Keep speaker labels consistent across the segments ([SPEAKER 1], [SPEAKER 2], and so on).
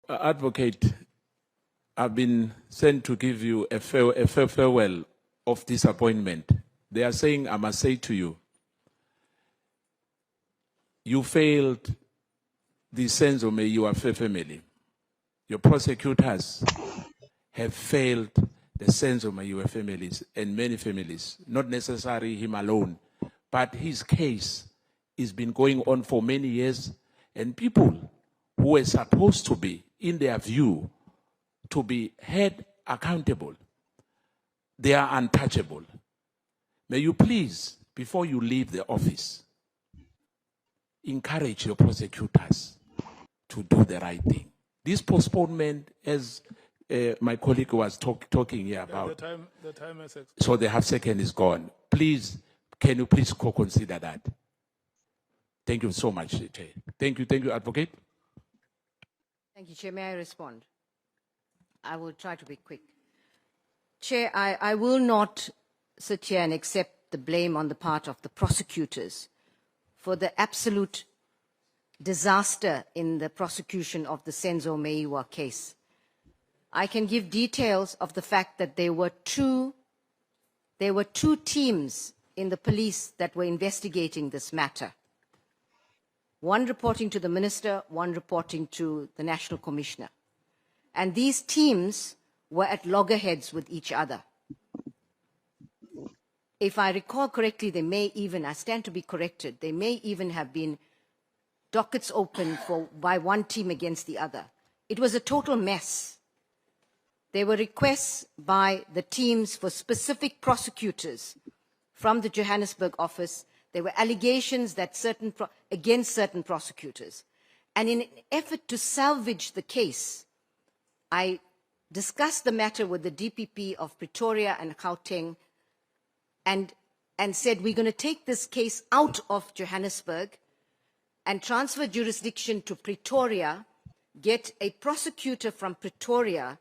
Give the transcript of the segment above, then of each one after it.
[SPEAKER 1] Advocate, I've been sent to give you a farewell of disappointment. They are saying, I must say to you, you failed the Senzo Meyiwa family. Your prosecutors have failed the Senzo Meyiwa families and many families, not necessarily him alone, but his case has been going on for many years, and people who were supposed to be, in their view, to be held accountable, they are untouchable. May you please, before you leave the office, encourage your prosecutors to do the right thing. This postponement, as my colleague was talking here about,
[SPEAKER 2] the time has expired.
[SPEAKER 1] so the half second is gone. Please, can you please consider that? Thank you so much, Chair. Thank you, Advocate.
[SPEAKER 3] Thank you, Chair. May I respond? I will try to be quick. Chair, I will not sit here and accept the blame on the part of the prosecutors for the absolute disaster in the prosecution of the Senzo Meyiwa case. I can give details of the fact that there were two teams in the police that were investigating this matter. One reporting to the minister, one reporting to the National Commissioner. And these teams were at loggerheads with each other. If I recall correctly, they may even, I stand to be corrected, they may even have been dockets open by one team against the other. It was a total mess. There were requests by the teams for specific prosecutors from the Johannesburg office. There were allegations that against certain prosecutors. And in an effort to salvage the case, I discussed the matter with the DPP of Pretoria and Gauteng and said, we're going to take this case out of Johannesburg and transfer jurisdiction to Pretoria, get a prosecutor from Pretoria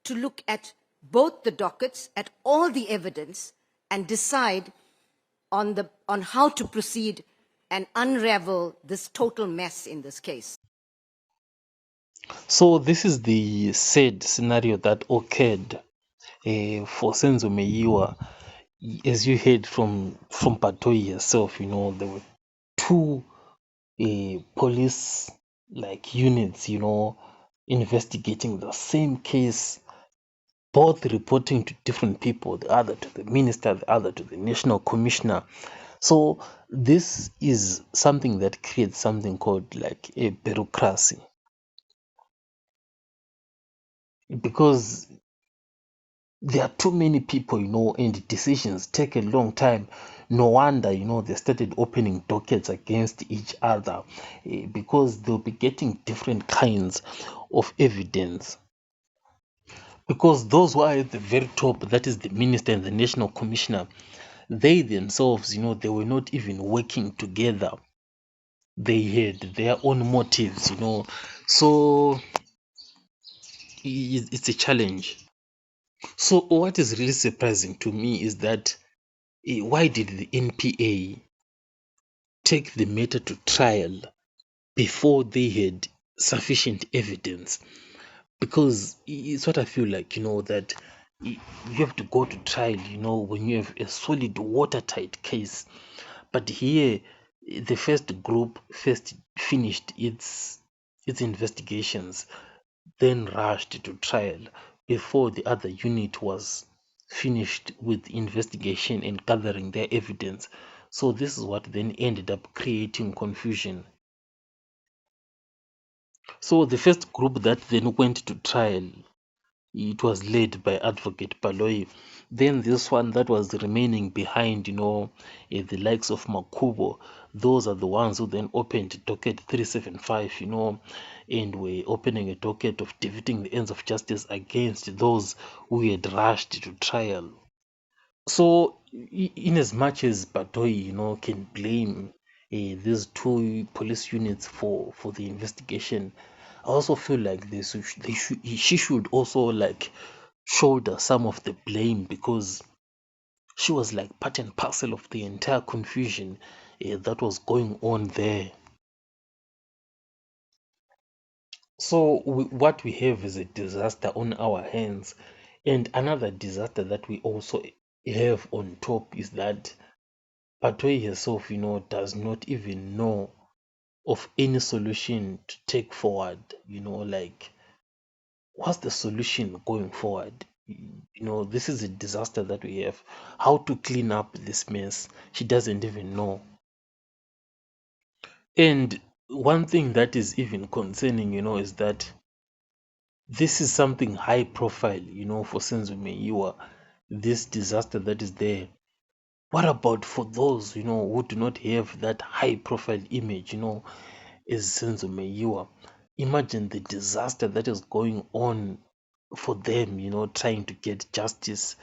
[SPEAKER 3] to look at both the dockets, at all the evidence, and decide on how to proceed and unravel this total mess in this case.
[SPEAKER 4] So this is the said scenario that occurred for Senzo Meyiwa. As you heard from Patoi herself, there were two police units, investigating the same case, both reporting to different people, the other to the minister, the other to the national commissioner. So this is something that creates something called like a bureaucracy, because there are too many people, and decisions take a long time. No wonder, they started opening dockets against each other because they'll be getting different kinds of evidence. Because those who are at the very top, that is the minister and the national commissioner, they themselves, they were not even working together. They had their own motives, So it's a challenge. So what is really surprising to me is that why did the NPA take the matter to trial before they had sufficient evidence? Because it's what I feel like, that you have to go to trial, when you have a solid watertight case. But here, the first group first finished its investigations, then rushed to trial before the other unit was finished with investigation and gathering their evidence. So this is what then ended up creating confusion. So the first group that then went to trial, it was led by Advocate Baloyi. Then this one that was remaining behind, the likes of Makubo, those are the ones who then opened docket 375, and were opening a docket of defeating the ends of justice against those who had rushed to trial. So in as much as Batoyi, can blame these two police units for the investigation, I also feel like she should also shoulder some of the blame, because she was like part and parcel of the entire confusion that was going on there. So what we have is a disaster on our hands, and another disaster that we also have on top is that Patoy herself, does not even know of any solution to take forward. Like, what's the solution going forward? This is a disaster that we have. How to clean up this mess? She doesn't even know. And one thing that is even concerning, is that this is something high profile, for Senzo Meyiwa, this disaster that is there. What about for those, who do not have that high profile image, as Senzo Meyiwa? Imagine the disaster that is going on for them, trying to get justice.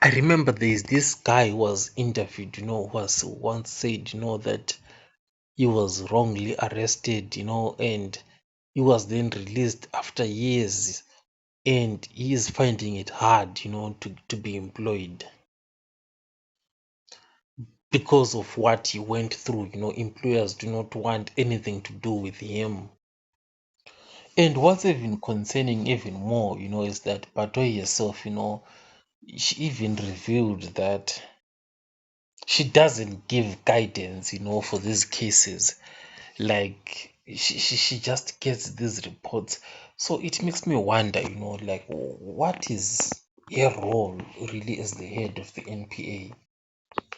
[SPEAKER 4] I remember there's this guy who was interviewed, was once said, that he was wrongly arrested, and he was then released after years, and he is finding it hard, to be employed because of what he went through. Employers do not want anything to do with him. And what's even concerning even more, is that Patoy herself, she even revealed that she doesn't give guidance, for these cases. Like she just gets these reports. So it makes me wonder, like what is her role really as the head of the NPA?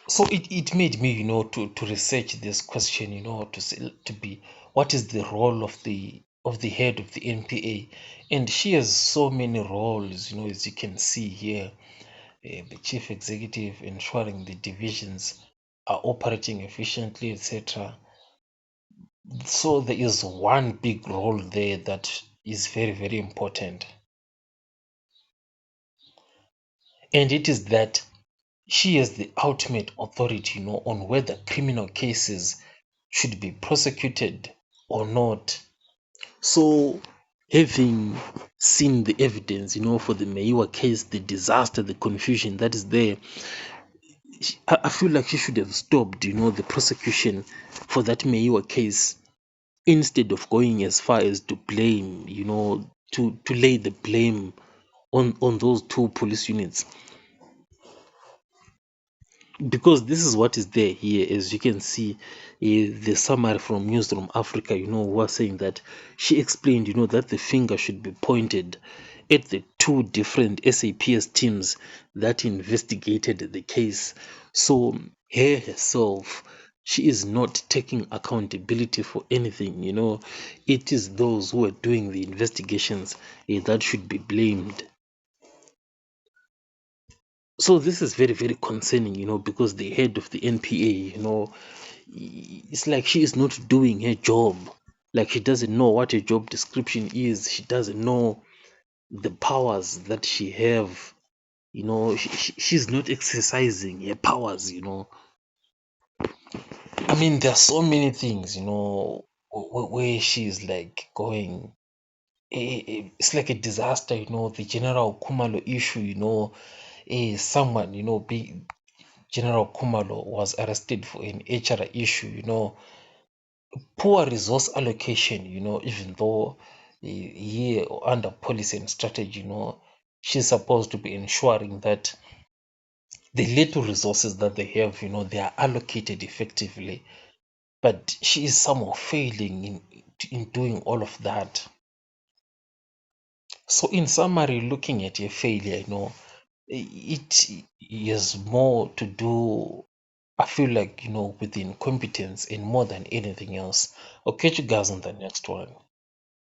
[SPEAKER 4] So it made me, to research this question, to say, to be what is the role of the head of the NPA? And she has so many roles, as you can see here. The chief executive ensuring the divisions are operating efficiently, etc. So there is one big role there that is very, very important. And it is that she has the ultimate authority, on whether criminal cases should be prosecuted or not. So having seen the evidence, for the Meyiwa case, the disaster, the confusion that is there, I feel like she should have stopped, the prosecution for that Meyiwa case instead of going as far as to blame, to lay the blame on those two police units. Because this is what is there here, as you can see, the summary from Newsroom Africa, was saying that she explained, that the finger should be pointed at the two different SAPS teams that investigated the case. So her herself, she is not taking accountability for anything. It is those who are doing the investigations that should be blamed. So this is very, very concerning, because the head of the NPA, it's like she is not doing her job. Like she doesn't know what her job description is. She doesn't know the powers that she have. She's not exercising her powers. I mean, there are so many things, where she's like going. It's like a disaster, the General Kumalo issue, someone, General Kumalo was arrested for an HR issue, poor resource allocation, even though here under policy and strategy, she's supposed to be ensuring that the little resources that they have, they are allocated effectively. But she is somehow failing in doing all of that. So in summary, looking at your failure, it is more to do, I feel like, with incompetence and more than anything else. I'll catch you guys on the next one.